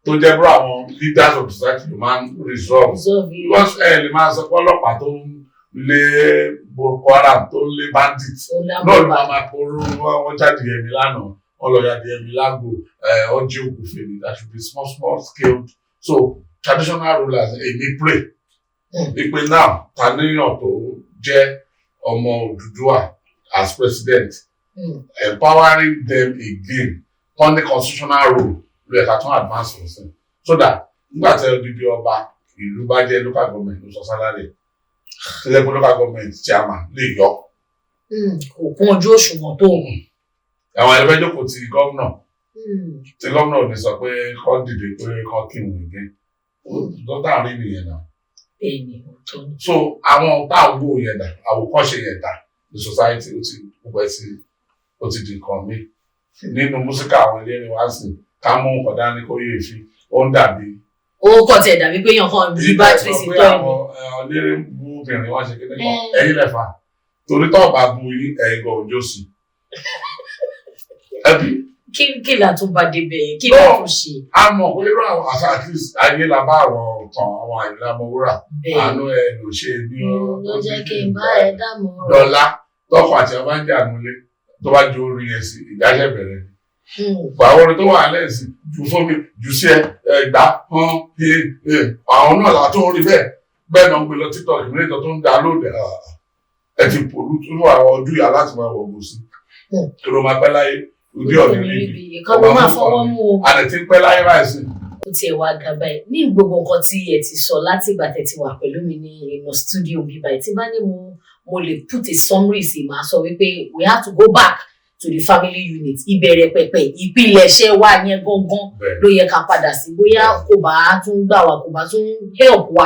tó jẹ́ bọ́ àwọn leaders of society ló máa ń resolve because lè máa sọ pé ọlọ́pàá tó ń lé Boko Haram tó ń lé bandits náà ló máa poró wọn jáde ẹ̀mí lánàá wọn lọ jáde ẹ̀mí lágbo ọjọ́ ògùnfẹ̀ ni that should be small scaled. So traditional rulers èmi pray wípé now ta níyàn tó jẹ́ ọmọ Odùduwà as president empowering them again on the constitutional rule lóye ká tún advance for sin so that nígbà tí odidi ọba ìlú bá jẹ́ local government ló sọ sálárì tó jẹ́ pé local government chairman lè yọ. Kò kún ojú òṣùwọ̀n tó. Àwọn ẹlẹ́fẹ́ jókòó ti gómìnà tí gómìnà ò ní sọ pé kọ́ dìde pé kọ́ kí n wò gé dọ́tà rí nìyẹn náà. So àwọn tá à ń wò yẹn dà àwòkọ́ṣe yẹn dà ní society ó ti di nǹkan mi nínú músíkà àwọn eléré wá sí ká mú nǹkan dání kó yé fi ó ń dàbí. Ó kọ̀ tẹ̀ dàbí pé yàn kàn bí bátìrì sí tọ́ ìlú. Àwọn eléré bú obìnrin wá ṣe kéde kan ẹ̀yin lẹ́fà torí tó bá bu yín ẹ̀yin gan ojú sí. Kí la tún bá débẹ̀ kí la tún ṣe. A mọ̀ pé irú àwọn àṣà at least ayé la bá àwọn kan àwọn àyìnlá Ọmọwúrà àánú ẹ̀ ló ṣe ní ló jẹ́ kí n bá ẹ dámọ̀ ọ̀rọ̀. Dọ́là tọkọ àti ọba ń jà nulẹ̀ tó bá ju orin yẹn sí ìdájẹ́ bẹ̀rẹ̀ ni. Àwọn orin tó wà lẹ́sìn ju fún mi jù sí ẹgbà àwọn náà là tó ń rí bẹ́ẹ̀ náà ń gbé lọ TikTok ìmúlẹ̀tọ̀ tó ń da lóde ẹ ti pòlú tó àwọn ọdún yà láti máa wọ̀ gbòsí. Tó ló máa pẹ́ láyé ojú ọ̀dẹ̀ níbi ìkànnì máa fọwọ́ mú o. Àlẹ́ tí ń pẹ́ láyé báyìí sí. Ó tiẹ̀ wá gàba ẹ̀ ní gbogbo nǹkan tí ẹ ti sọ láti ìgbà tẹ̀ ti wà pẹ̀lú mi ní inú studio bíbá ẹ̀ tí bá ní mo lè put a summary sí máa sọ wípé we have to go back to the family unit ìbẹ̀rẹ̀ pẹ̀pẹ̀ ìpilẹ̀ṣẹ̀ wa yẹn gangan ló yẹ ká padà sí bóyá kò bá tún gbà wá kò bá tún help wa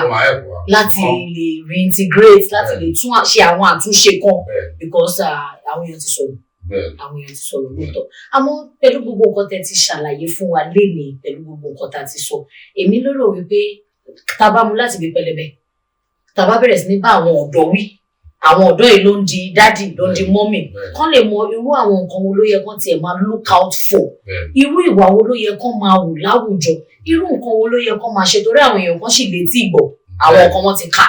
láti lè reintegrate láti lè tún ṣe àwọn àtúnṣe kan because àwọn èèyàn ti sọ̀rọ̀ lóòótọ́ àmọ́ pẹ̀lú gbogbo nǹkan tẹ́ ti ṣàlàyé fún wa lénìí pẹ̀lú gbogbo nǹkan tá a ti sọ èmi lérò wípé tá a bá mú láti bí pẹlẹbẹ tá a bá bẹ̀rẹ̀ sí ní bá àwọn ọ̀dọ́ wí àwọn ọ̀dọ́ yìí ló ń di dádì ló ń di mọ́mì kán lè mọ irú àwọn nǹkan wo ló yẹ kán tiẹ̀ máa look out for irú ìwà wo ló yẹ kán máa wù láwùjọ irú nǹkan wo ló yẹ kán máa ṣe torí àwọn èèyàn kan sì létí ìgbọ̀ àwọn nǹkan wọn ti kà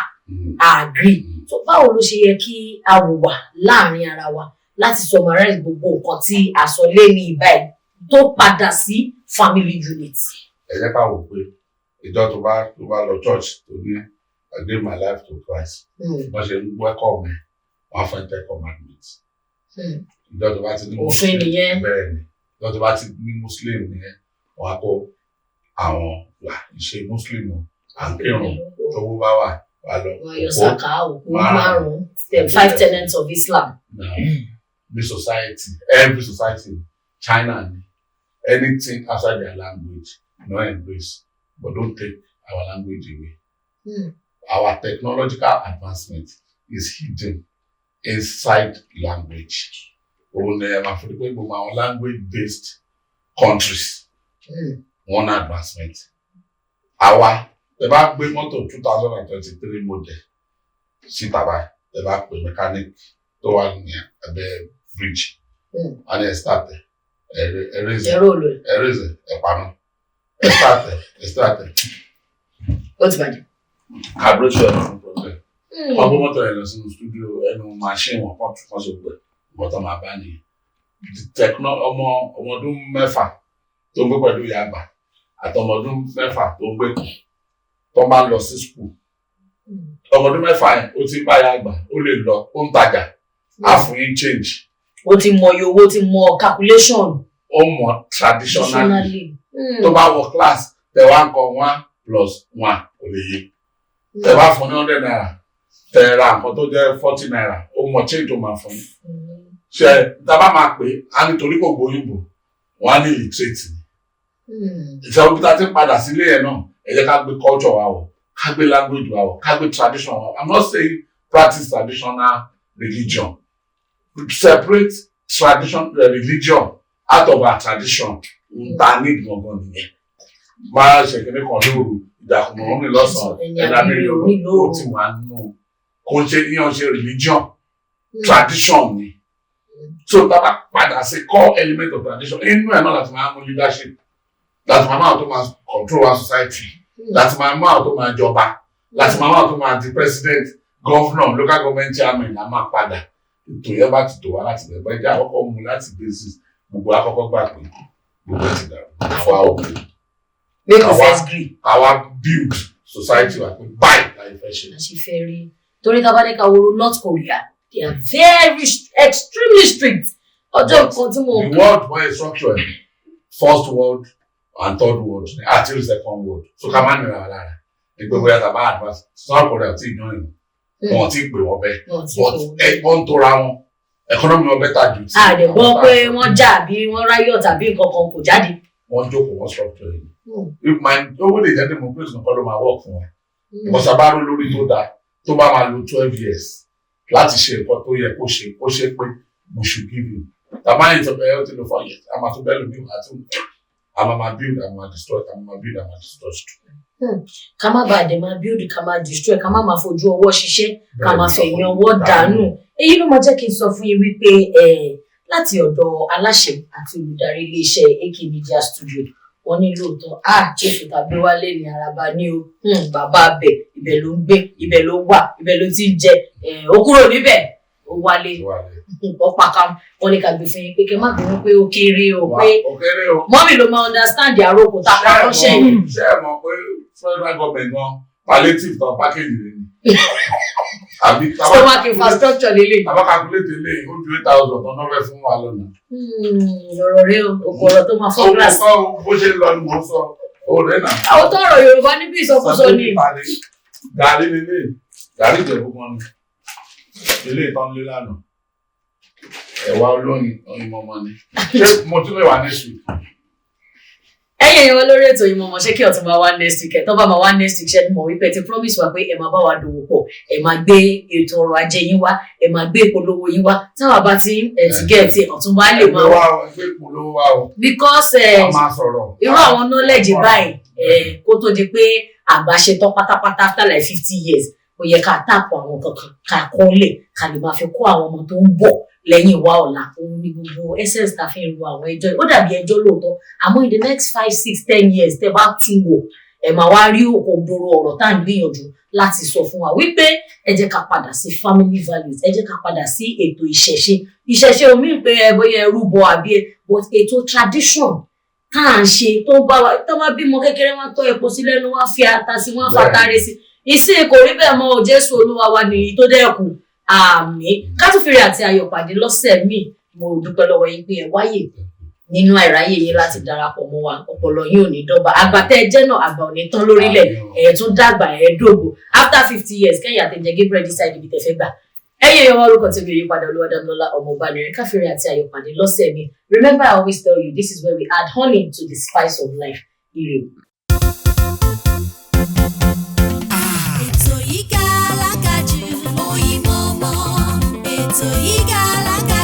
agree so báwo ló ṣe yẹ kí a hùwà láàrin ara wa láti summarize gbogbo nǹkan tí a sọ lé ní ìbáyìí tó padà sí family unit. ẹ jẹ́ ká wò pé ìjọ tó bá lọ church tó ní I gave my life to Christ wọ́n ṣe ń welcome me wọ́n fẹ́ tẹ́ commandment ìjọ tó bá ti ní muslim bẹ́ẹ̀ ni ìjọ tó bá ti ní muslim nìyẹn wọ́n á kó àwọn ìṣe muslim àǹkírun tó wó bá wà lọ. Yosaka òkú márùn-ún 5 tenets of Islam. Every society, China, anything outside their language, no embrace, but don't take our language away. Our technological advancement is hidden inside language. Our language-based countries, one advancement. The back gbé mọ́tò 2023 model síta báyìí the back gbé mechanic tó wà ní abẹ́ bridge and ẹ start ẹrẹ́zẹ̀ ẹ̀pamọ́ ẹ start ó ti bàjẹ́. carburetor ẹ̀rọ problem wọ́n gbé mọ́tò ẹ̀ lọ sínú studio ẹnu machine wọn kọ́ tún ṣe gbẹ mọ́tò máa bá nìyẹn ọmọ ọdún mẹ́fà tó ń gbé pẹ̀lú ìyá àgbà àtọmọ ọdún mẹ́fà tó ń gbé kù tó máa lọ sí school ọmọdún mẹ́fà yẹn ó ti báyà àgbà ó lè lọ ó ń tajà á fún yín change. ó ti mọ iye owó ti mọ calculation. ó mọ traditionally tó bá wọ class tẹ wá ń kọ 1+1 kò lè yé tẹ bá fún ní 100 naira tẹ ra nǹkan tó jẹ́ 40 naira ó mọ change tó máa fún yín. ṣe dábàá máa pè á nítorí kò gbóyìnbó wọn á ní illiterate ni. ìṣòro bí ta ti padà sílé yẹn náà ẹ jẹ́ ká gbé culture wa wọ̀ ká gbé language wa wọ̀ ká gbé tradition wa wọ̀. I'm not saying practice traditional religion. Separate religion out of our tradition. Ta ní gbọ̀ngàn nìyẹn. Máa ṣe kíní kan lóru ìdàkùnmọ̀ omi lọ́sàn-án ẹ̀dá mẹ́rin ó ti wà nínú kò ṣe yíyan ṣe religion tradition ni. So tá a bá padà sí core element of tradition inú ẹ̀ náà láti máa mú leadership. Láti máa máa tó máa control our society. Láti máa máa tó máa jọba. Láti máa máa tó máa di president, governor, local government chairman la máa padà. Ètò yẹn bá ti tò wá láti bẹ̀rẹ̀ bẹ́ẹ̀ jẹ́ àkọ́kọ́ mú láti basis gbogbo àkọ́kọ́ gbà pé gbogbo ti dàrú. Àwa òkè. Àwa build society wa pé báyìí láì fẹ́ ṣe. A ṣe fẹ́ rí. Torí tá a bá ní ká wo North Korea, they are very extremely strict. Ọjọ́ kan tí mo. The world wey structure first world and third world àti second world so ká má nira wà lára ẹgbẹ́ bóyá tàbá advance South Korea tí ìdán ìlú wọn ti pè wọ́n bẹ́ẹ̀ but wọ́n ń tora wọn economy wọn bẹ́tà jù. àdègbọ́ pé wọ́n jà bí wọ́n ráyọ̀ tàbí nǹkan kan kò jáde. wọ́n jókòó wọ́n structure yìí owó lè jẹ́ democracy nǹkan ló máa work fún wa because abáró lórí tó dáa tó bá máa lo 12 years láti ṣe nǹkan tó yẹ kó ṣe pé we should give you tàbá yìí tó bẹ̀rẹ̀ ó ti lo 4 years a máa tún bẹ́ẹ̀ lómi àti àmà build àmà destroy àmà build àmà destroy. ká má bàa dé máa build ká máa destroy ká má máa fojú ọwọ́ ṣiṣẹ́ ká máa fẹ̀yìn ọwọ́ dànù èyí ló máa jẹ́ kí n sọ fún yín wípé láti ọ̀dọ̀ aláṣẹ àti olùdarí iléeṣẹ́ AK Media Studio wọ́n ní lóòótọ́ chief tàbí wálé ní araba ní o bàbá abẹ ibẹ̀ ló ń gbé ibẹ̀ ló wà ibẹ̀ ló ti ń jẹ ó kúrò níbẹ̀ ó wálé ọ̀pá kan wọ́n ní ká gbé fún yín pé kẹ́ má bínú pé ó kéré o pé mọ́mì ló máa understand àròkò tá a pa ránṣẹ́ yìí. ṣé ẹ mọ̀ pé federal government gan palliative tán package rẹ ni. stomach infrastructure lélẹ̀. àbá calculate lè ó ju 8,000 tán náà fẹ́ fún wa lọ́nà. ọ̀rọ̀ rẹ o ọ̀pọ̀lọ̀ tó máa fọ́ glass. bó ṣe lọ ni mo sọ ọ̀rẹ́ náà. àwọn tó ọ̀rọ̀ Yorùbá níbi ìsọkúsọ ni. gàrí lélẹ̀ gàrí ìjẹ̀bú kan ni ilé ìtàn lé lánàá ẹ̀wà olóyin ìmọ̀mọ́ ni ṣé mo tún lè wà next week. ẹ̀yin èèyàn wa lórí ètò Ìmọ̀ọ́mọ̀ ṣé kí Ọ̀túnba wá next week ẹ̀ tó bá máa wá next week ṣe mọ̀ wípé ti promise wa pé ẹ máa bá wa dòwò pọ̀ ẹ máa gbé ètò ọrọ̀ ajé yín wá ẹ máa gbé ìpolówó yín wá táwa bá ti ti gẹ̀ẹ́tì Ọ̀túnba lè máa wá. ẹgbẹ́ ìpolówó wa o. because a máa sọ̀rọ̀. irú àwọn knowledge báyìí kó tó di pé àgbà ṣe tán pátápátá after like 50 years ó yẹ ká tàpọ̀ àwọn kankan ká kọ́lé ká lè máa fi kó àwọn ọmọ tó ń bọ̀ lẹ́yìn wa ọ̀la òun ni gbogbo essence ta fi ń ru àwọn ẹjọ́ ó dàbí ẹjọ́ lóòótọ́ àmọ́ in the next 5, 6, 10 years tẹ́ bá tún wò ẹ máa wá rí òkòdoro ọ̀rọ̀ tá à ń gbìyànjú láti sọ fún wa wípé ẹ jẹ́ ká padà sí family values ẹ jẹ́ ká padà sí ètò ìṣẹ̀ṣe omi pé ẹ bóyá ẹrú bọ àbí but ètò tradition tá à ń ṣe tó ń bá wa tó bá bímọ kékeré wọn tó epo sí lẹ́nu wọn fi ata sí wọn fatare sí ìsìn kò rí bẹ́ẹ̀ mọ́ Jésù Olúwa wa nìyí tó dẹ́kun àmín ká tún fèrè àti ayọ̀ pàdé lọ́sẹ̀ míì mo dúpẹ́ lọ́wọ́ yín pé ẹ wáyè nínú àìráyè yín láti darapọ̀ mọ́ wa ọpọlọ yín ò ní dọ́gba àgbà tẹ́ ẹ jẹ́ náà àgbà ò ní tán lórílẹ̀ ẹ̀ tún dàgbà ẹ̀ dògbò after 50 years kẹ́yìn àtẹ̀jẹ́ Gabriel decide ibi tẹ̀fẹ́ gbà ẹ̀yin èèyàn wọn orúkọ tẹ̀mí ìyípadà Olúwadámilọ́lá ọmọ ọba nìyẹn ká fèrè àti ayọ̀ pàdé lọ́sẹ̀ míì remember I always tell you this is where we add honey to the spice of life ire. ètò yìí gàlágàjù Oyinmomo ètò yìí gàlágàjù.